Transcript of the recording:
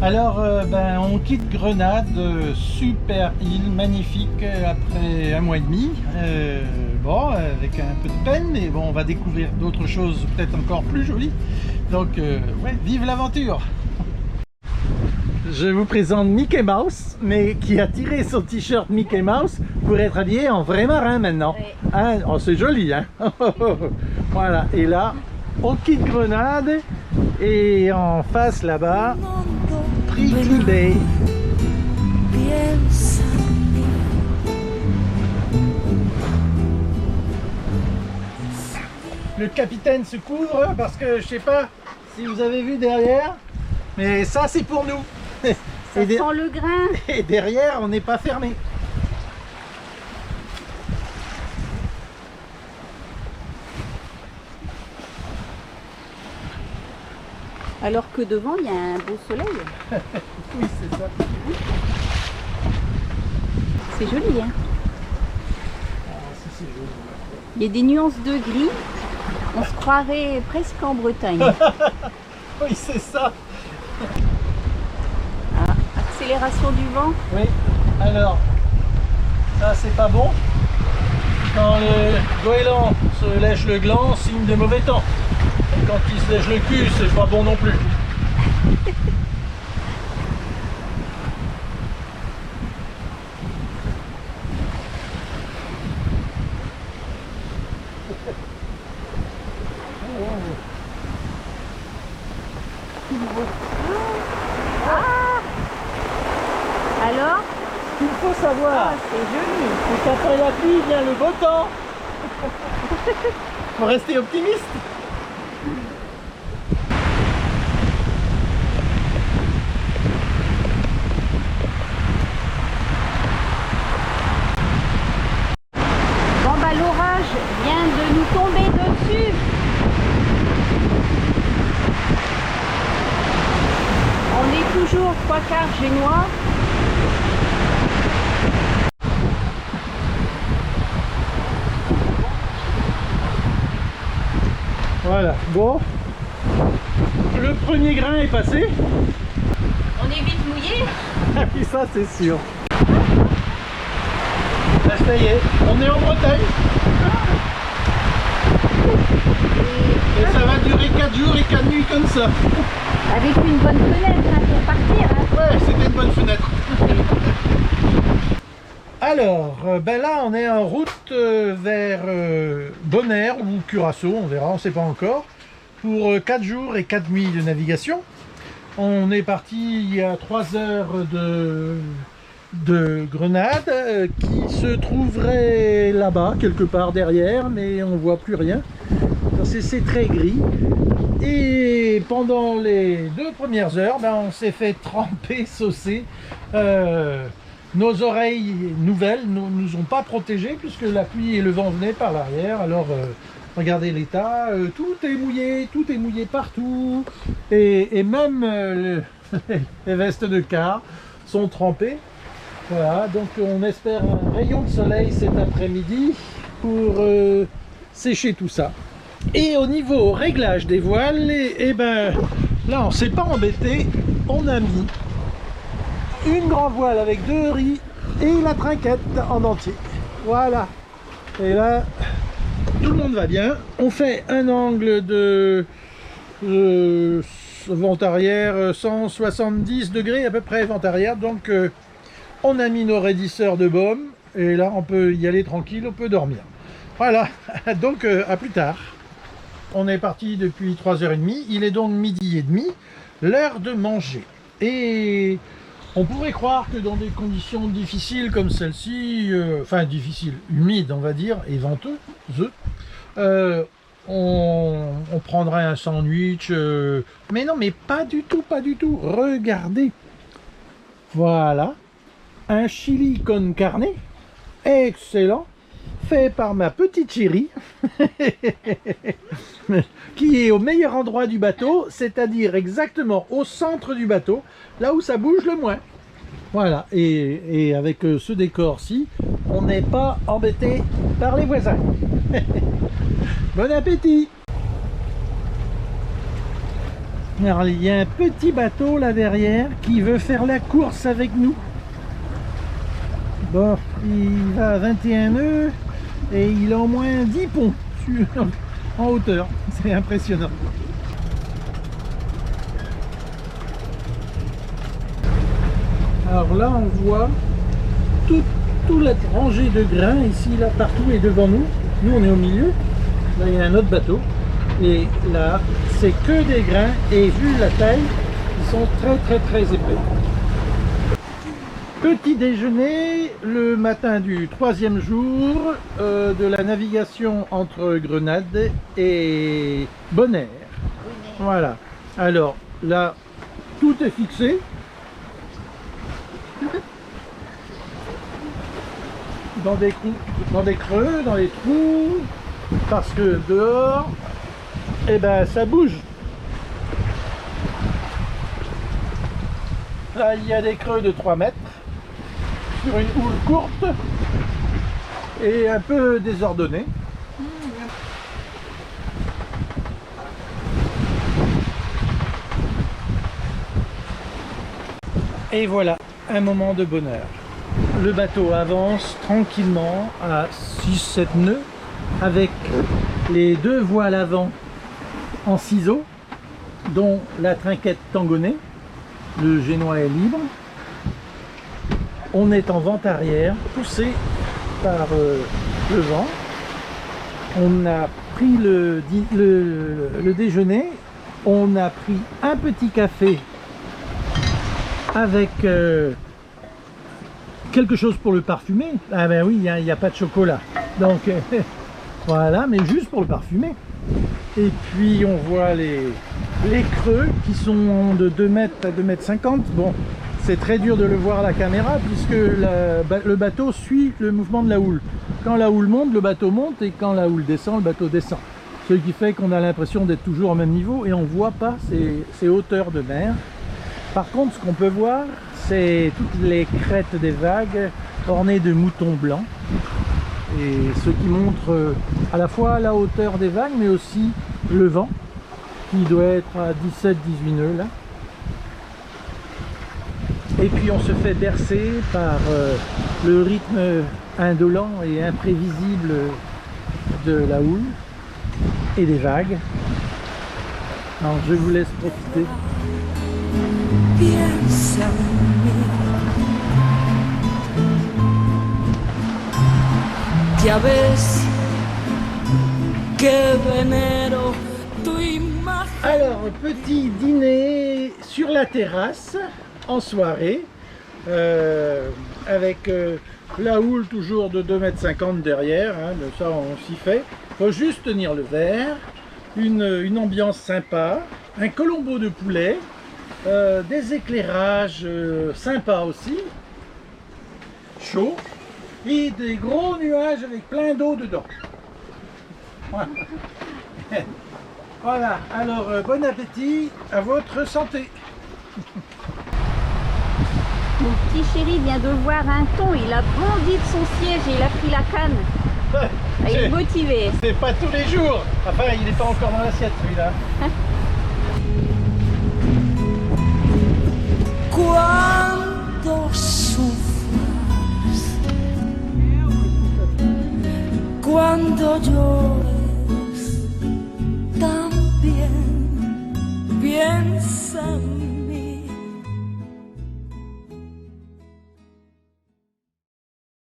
Alors, on quitte Grenade, super île, magnifique, après un mois et demi. Bon, avec un peu de peine, mais bon, on va découvrir d'autres choses peut-être encore plus jolies. Donc, ouais, vive l'aventure! Je vous présente Mickey Mouse, mais qui a tiré son t-shirt Mickey Mouse pour être habillé en vrai marin maintenant. Oui. Hein, oh, c'est joli, hein. Voilà, et là, on quitte Grenade, et en face là-bas, Prickly Bay. Le capitaine se couvre parce que je sais pas si vous avez vu derrière, mais ça c'est pour nous. Ça sent le grain. Et derrière on n'est pas fermé. Alors que devant il y a un beau soleil. Oui, c'est ça. C'est joli, hein. Ah, si, c'est joli. Il y a des nuances de gris. On se croirait presque en Bretagne. Oui, c'est ça. Ah, accélération du vent. Oui, alors, ça c'est pas bon. Quand le goéland se lèche le gland, signe de mauvais temps. Et quand il se lèche le cul, c'est pas bon non plus. Alors, Ce qu'il faut savoir, c'est joli. c'est qu'après la pluie vient le beau temps. Faut rester optimiste. Bon bah l'orage vient de nous tomber dessus. On est toujours 3/4 génois. Voilà, bon. Le premier grain est passé. On est vite mouillé. Et ça c'est sûr. Là, ça y est, on est en Bretagne. Et ça va durer 4 jours et 4 nuits comme ça. Avec une bonne fenêtre hein, pour partir. Hein. Ouais, c'était une bonne fenêtre. Alors, là on est en route vers Bonaire ou Curaçao, on verra, on ne sait pas encore, pour 4 jours et 4 nuits de navigation. On est parti il y a 3 heures de Grenade, qui se trouverait là-bas, quelque part derrière, mais on ne voit plus rien. C'est très gris. Et pendant les 2 premières heures, on s'est fait tremper, saucer. Nos oreilles nouvelles ne nous ont pas protégés puisque la pluie et le vent venaient par l'arrière. Alors regardez l'état, tout est mouillé partout. Et même les vestes de quart sont trempées. Voilà, donc on espère un rayon de soleil cet après-midi pour sécher tout ça. Et au niveau réglage des voiles, là on s'est pas embêté, on a mis une grande voile avec 2 riz et la trinquette en entier. Voilà. Et là, tout le monde va bien. On fait un angle de vent arrière 170 degrés à peu près vent arrière. Donc on a mis nos raidisseurs de baume et là on peut y aller tranquille, on peut dormir. Voilà. Donc à plus tard. On est parti depuis 3h30. Il est donc 12h30. L'heure de manger. Et on pourrait croire que dans des conditions difficiles comme celle-ci, enfin difficiles, humides on va dire, et venteuses, on prendrait un sandwich, mais non, mais pas du tout, pas du tout. Regardez, voilà, un chili con carne, excellent, fait par ma petite chérie, qui est au meilleur endroit du bateau, c'est-à-dire exactement au centre du bateau, là où ça bouge le moins. Voilà, et avec ce décor-ci, on n'est pas embêté par les voisins. Bon appétit! Alors, il y a un petit bateau là derrière qui veut faire la course avec nous. Bon, il va à 21 nœuds et il a au moins 10 ponts en hauteur. C'est impressionnant. Alors là, on voit toute la rangée de grains ici, là, partout et devant nous. Nous, on est au milieu. Là, il y a un autre bateau. Et là, c'est que des grains. Et vu la taille, ils sont très épais. Petit déjeuner le matin du 3e jour de la navigation entre Grenade et Bonaire. Voilà. Alors là, tout est fixé. Dans des creux, dans les trous, parce que dehors, eh ben, ça bouge. Là, il y a des creux de 3 mètres. Sur une houle courte et un peu désordonnée. Et voilà, un moment de bonheur. Le bateau avance tranquillement à 6-7 nœuds avec les 2 voiles avant en ciseaux, dont la trinquette tangonnée. Le génois est libre. On est en vente arrière, poussé par le vent. On a pris le déjeuner. On a pris un petit café avec quelque chose pour le parfumer. Ah ben oui, il n'y a pas de chocolat. Donc voilà, mais juste pour le parfumer. Et puis on voit les creux qui sont de 2 mètres à 2 mètres 50. Bon, c'est très dur de le voir à la caméra puisque le bateau suit le mouvement de la houle. Quand la houle monte, le bateau monte, et quand la houle descend, le bateau descend. Ce qui fait qu'on a l'impression d'être toujours au même niveau et on ne voit pas ces hauteurs de mer. Par contre, ce qu'on peut voir, c'est toutes les crêtes des vagues ornées de moutons blancs. Et ce qui montre à la fois la hauteur des vagues, mais aussi le vent, qui doit être à 17-18 nœuds là. Et puis on se fait bercer par le rythme indolent et imprévisible de la houle et des vagues. Alors je vous laisse profiter. Ya ves que venero tu imagen. Alors, petit dîner sur la terrasse en soirée avec la houle toujours de 2,50 m derrière, hein, de ça on s'y fait. Faut juste tenir le verre, une ambiance sympa, un colombo de poulet, des éclairages sympas aussi, chaud, et des gros nuages avec plein d'eau dedans. Voilà. Voilà, alors bon appétit, à votre santé. Mon petit chéri vient de voir un thon, il a bondi de son siège et il a pris la canne. Il est motivé. C'est pas tous les jours. Enfin, il n'est pas encore dans l'assiette celui-là. Cuando sufras, cuando llores.